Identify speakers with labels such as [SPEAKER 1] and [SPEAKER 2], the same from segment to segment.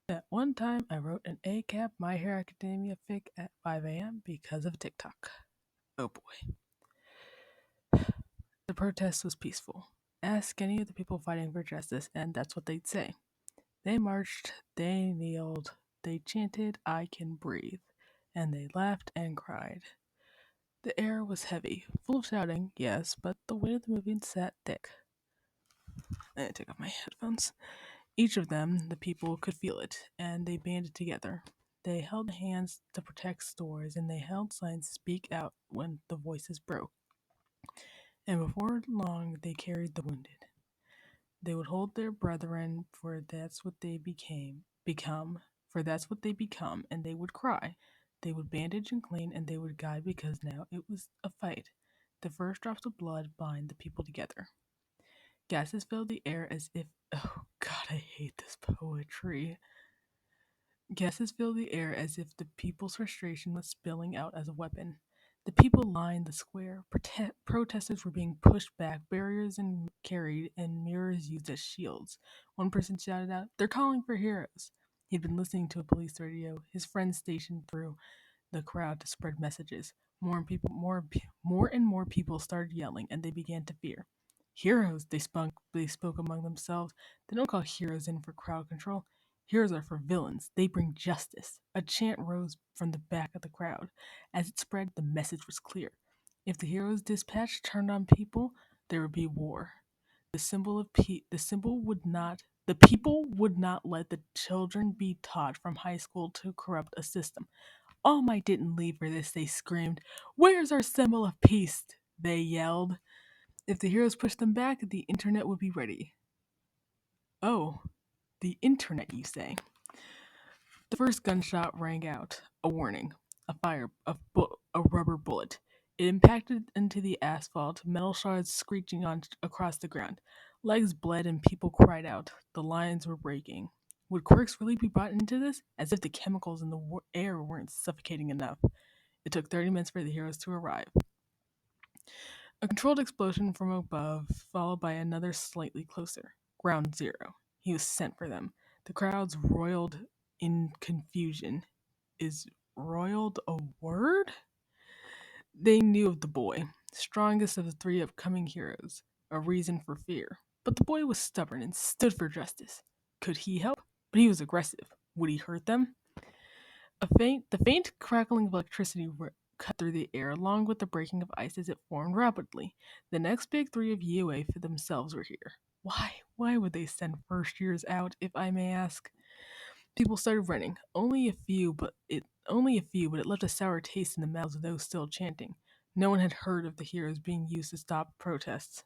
[SPEAKER 1] At one time, I wrote an ACAB My Hero Academia fic at 5 a.m. because of TikTok. Oh boy. The protest was peaceful. Ask any of the people fighting for justice, and that's what they'd say. They marched, they kneeled, they chanted, I can breathe, and they laughed and cried. The air was heavy, full of shouting, yes, but the weight of the movement sat thick. I took off my headphones. Each of them, the people, could feel it, and they banded together. They held hands to protect stores, and they held signs to speak out when the voices broke. And before long, they carried the wounded. They would hold their brethren, for that's what they for that's what they become, and they would cry. They would bandage and clean, and they would guide because now it was a fight. The first drops of blood bind the people together. Gases filled the air as if. Oh, God, I hate this poetry. Gases filled the air as if the people's frustration was spilling out as a weapon. The people lined the square. Protesters were being pushed back, barriers and carried, and mirrors used as shields. One person shouted out, "They're calling for heroes." He'd been listening to a police radio, his friends stationed through the crowd to spread messages. More and more people started yelling, and they began to fear. Heroes, they spoke among themselves. They don't call heroes in for crowd control. Heroes are for villains. They bring justice. A chant rose from the back of the crowd. As it spread, the message was clear. If the heroes' dispatch turned on people, there would be war. The symbol would not. The people would not let the children be taught from high school to corrupt a system. All Might didn't leave for this, they screamed. Where's our symbol of peace? They yelled. If the heroes pushed them back, the internet would be ready. Oh, the internet, you say? The first gunshot rang out, a warning, a rubber bullet. It impacted into the asphalt, metal shards screeching on across the ground. Legs bled and people cried out. The lines were breaking. Would quirks really be brought into this? As if the chemicals in the air weren't suffocating enough. It took 30 minutes for the heroes to arrive. A controlled explosion from above, followed by another slightly closer. Ground Zero. He was sent for them. The crowds roiled in confusion. Is roiled a word? They knew of the boy, strongest of the three upcoming heroes, a reason for fear. But the boy was stubborn and stood for justice. Could he help? But he was aggressive. Would he hurt them? The faint crackling of electricity cut through the air, along with the breaking of ice as it formed rapidly. The next big three of UA for themselves were here. Why? Why would they send first years out, if I may ask? People started running. Only a few, but it left a sour taste in the mouths of those still chanting. No one had heard of the heroes being used to stop protests.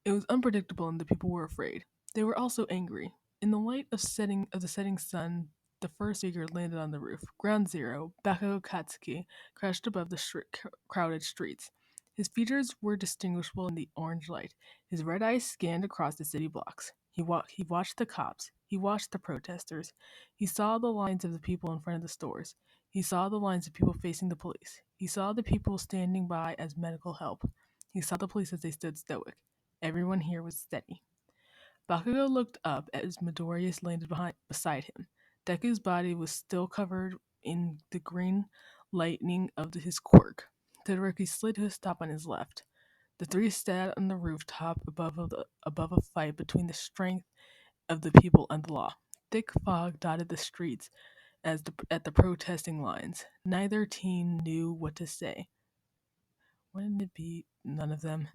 [SPEAKER 1] It was unpredictable and the people were afraid. They were also angry. In the light of the setting sun, the first figure landed on the roof. Ground Zero, Bakugo Katsuki, crashed above the crowded streets. His features were distinguishable in the orange light. His red eyes scanned across the city blocks. He watched the cops. He watched the protesters. He saw the lines of the people in front of the stores. He saw the lines of people facing the police. He saw the people standing by as medical help. He saw the police as they stood stoic. Everyone here was steady. Bakugo looked up as Midoriya landed beside him. Deku's body was still covered in the green lightning of his quirk. Todoroki slid to a stop on his left. The three sat on the rooftop above a fight between the strength of the people and the law. Thick fog dotted the streets at the protesting lines. Neither team knew what to say. Wouldn't it be none of them?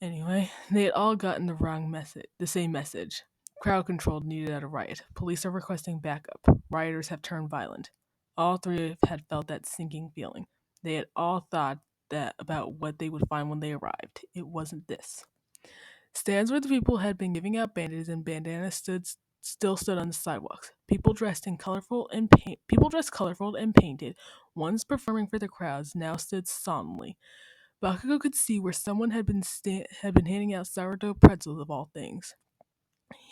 [SPEAKER 1] Anyway, they had all gotten the same message. Crowd control needed at a riot. Police are requesting backup. Rioters have turned violent. All three had felt that sinking feeling. They had all thought that about what they would find when they arrived. It wasn't this. Stands where the people had been giving out bandages and bandanas still stood on the sidewalks. People dressed colorful and painted, once performing for the crowds, now stood solemnly. Bakugo could see where someone had been handing out sourdough pretzels of all things.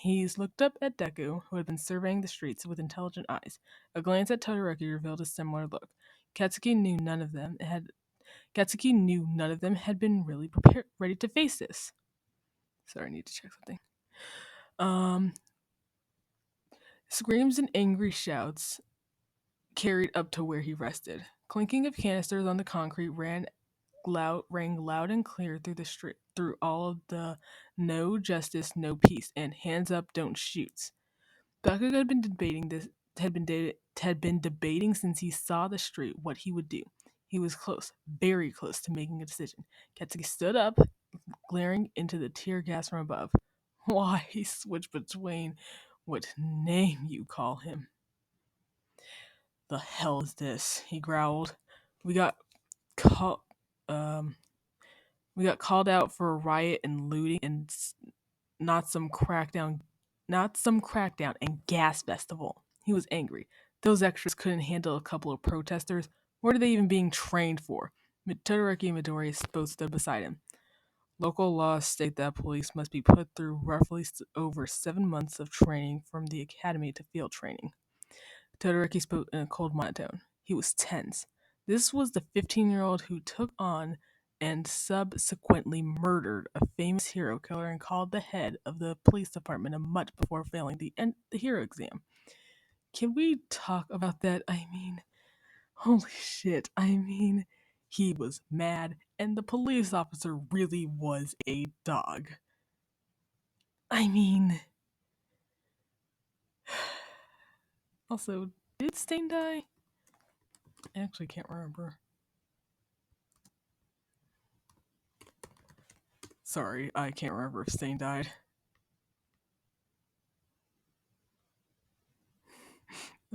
[SPEAKER 1] He's looked up at Deku, who had been surveying the streets with intelligent eyes. A glance at Todoroki revealed a similar look. Katsuki knew none of them had been really ready to face this. Sorry, I need to check something. Um, Screams and angry shouts carried up to where he rested. Clinking of canisters on the concrete rang loud and clear through the street, through all of the "no justice, no peace" and "hands up, don't shoot." Bakugo had been debating since he saw the street what he would do. He was close, very close to making a decision. Katsuki stood up, glaring into the tear gas from above. Why switch between what name you call him? The hell is this? He growled. We got caught. Um, we got called out for a riot and looting and not some crackdown, and gas festival. He was angry. Those extras couldn't handle a couple of protesters. What are they even being trained for? Todoroki Midori both stood beside him. Local laws state that police must be put through roughly over 7 months of training from the academy to field training. Todoroki spoke in a cold monotone. He was tense. This was the 15-year-old who took on and subsequently murdered a famous hero killer and called the head of the police department a mutt before failing the hero exam. Can we talk about that? I mean, holy shit. I mean, he was mad, and the police officer really was a dog. I mean, also, did Stain die? I actually can't remember. Sorry, I can't remember if Stain died.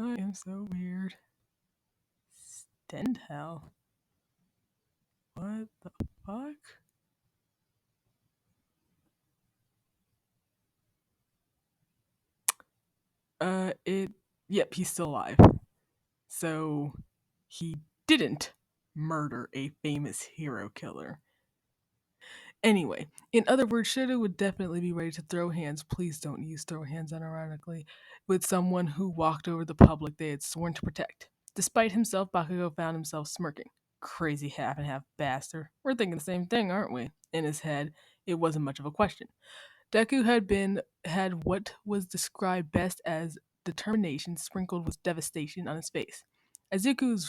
[SPEAKER 1] I am so weird. Stendhal? What the fuck? Yep, he's still alive. So, he didn't murder a famous hero killer. Anyway, in other words, Shoto would definitely be ready to throw hands. Please don't use throw hands unironically with someone who walked over the public they had sworn to protect. Despite himself, Bakugo found himself smirking. Crazy half and half bastard. We're thinking the same thing, aren't we? In his head, it wasn't much of a question. Deku had what was described best as determination sprinkled with devastation on his face. Izuku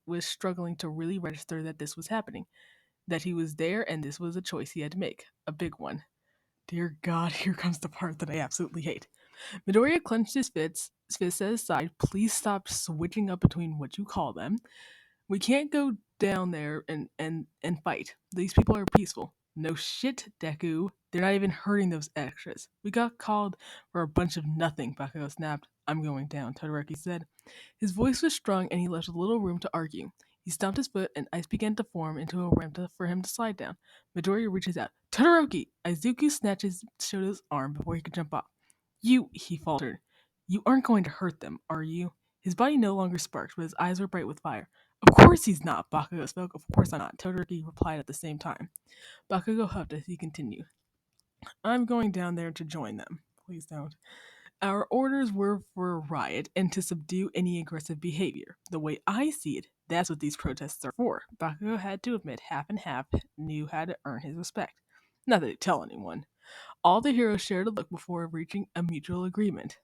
[SPEAKER 1] was struggling to really register that this was happening, that he was there and this was a choice he had to make. A big one. Dear God, here comes the part that I absolutely hate. Midoriya clenched his fists at his side. Please stop switching up between what you call them. We can't go down there and fight. These people are peaceful. No shit, Deku. They're not even hurting those extras. We got called for a bunch of nothing, Bakugo snapped. I'm going down, Todoroki said. His voice was strong and he left little room to argue. He stomped his foot and ice began to form into a ramp for him to slide down. Midoriya reaches out. Todoroki! Izuku snatches Shoto's arm before he could jump off. He faltered. You aren't going to hurt them, are you? His body no longer sparked, but his eyes were bright with fire. Of course he's not, Bakugo spoke. Of course I'm not, Todoroki replied at the same time. Bakugo huffed as he continued. I'm going down there to join them. Please don't. Our orders were for a riot and to subdue any aggressive behavior. The way I see it, that's what these protests are for. Bakugo had to admit half and half knew how to earn his respect. Not that he'd tell anyone. All the heroes shared a look before reaching a mutual agreement.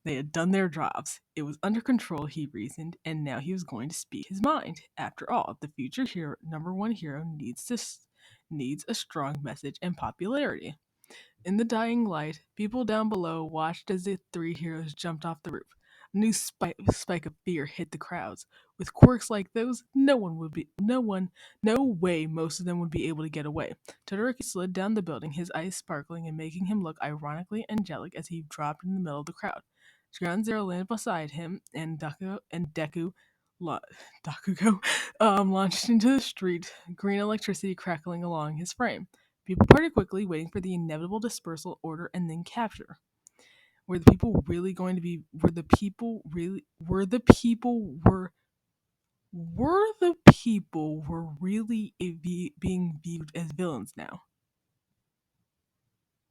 [SPEAKER 1] They had done their jobs. It was under control, he reasoned, and now he was going to speak his mind. After all, the future hero, number one hero, needs a strong message and popularity. In the dying light, people down below watched as the three heroes jumped off the roof. A new spike of fear hit the crowds. With quirks like those, no way most of them would be able to get away. Todoroki slid down the building, his eyes sparkling and making him look ironically angelic as he dropped in the middle of the crowd. Ground Zero landed beside him, and Dakugo launched into the street, green electricity crackling along his frame. People parted quickly, waiting for the inevitable dispersal order and then capture. Were the people really going to be? Were the people were really being viewed as villains now?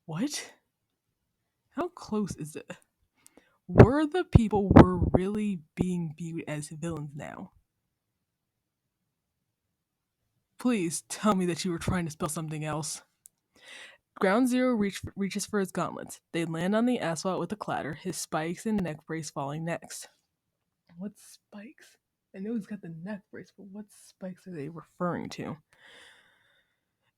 [SPEAKER 1] What? How close is it? Were the people were really being viewed as villains now? Please tell me that you were trying to spell something else. Ground Zero reaches for his gauntlets. They land on the asphalt with a clatter, his spikes and neck brace falling next. What spikes? I know he's got the neck brace, but what spikes are they referring to?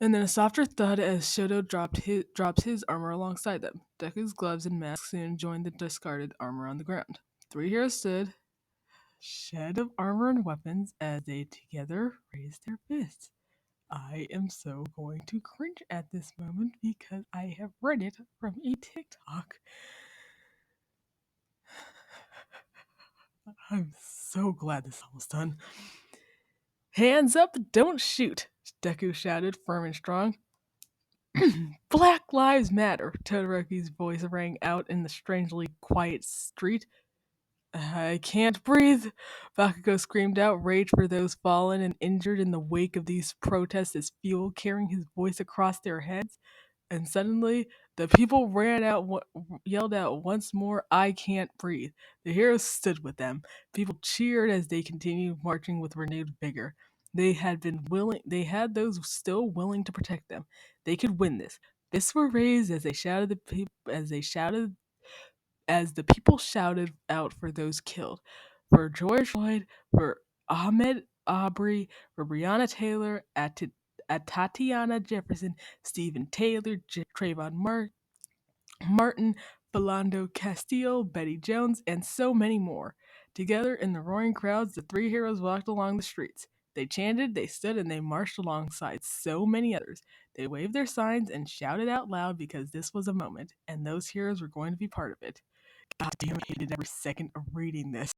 [SPEAKER 1] And then a softer thud as Shoto drops his armor alongside them. Deku's gloves and mask soon joined the discarded armor on the ground. Three heroes stood, shed of armor and weapons, as they together raised their fists. I am so going to cringe at this moment because I have read it from a TikTok. I'm so glad this is almost done. Hands up, don't shoot, Deku shouted, firm and strong. Black Lives Matter, Todoroki's voice rang out in the strangely quiet street. I can't breathe, Bakugo screamed out, rage for those fallen and injured in the wake of these protests as fuel carrying his voice across their heads. And suddenly, the people yelled out once more, I can't breathe. The heroes stood with them. People cheered as they continued marching with renewed vigor. They had those still willing to protect them. They could win this. Fists were raised as the people shouted out for those killed. For George Floyd, for Ahmed Aubrey, for Breonna Taylor, at Tatiana Jefferson, Stephen Taylor, Trayvon Martin, Philando Castile, Betty Jones, and so many more. Together in the roaring crowds, the three heroes walked along the streets. They chanted, they stood, and they marched alongside so many others. They waved their signs and shouted out loud because this was a moment, and those heroes were going to be part of it. God damn, I hated every second of reading this.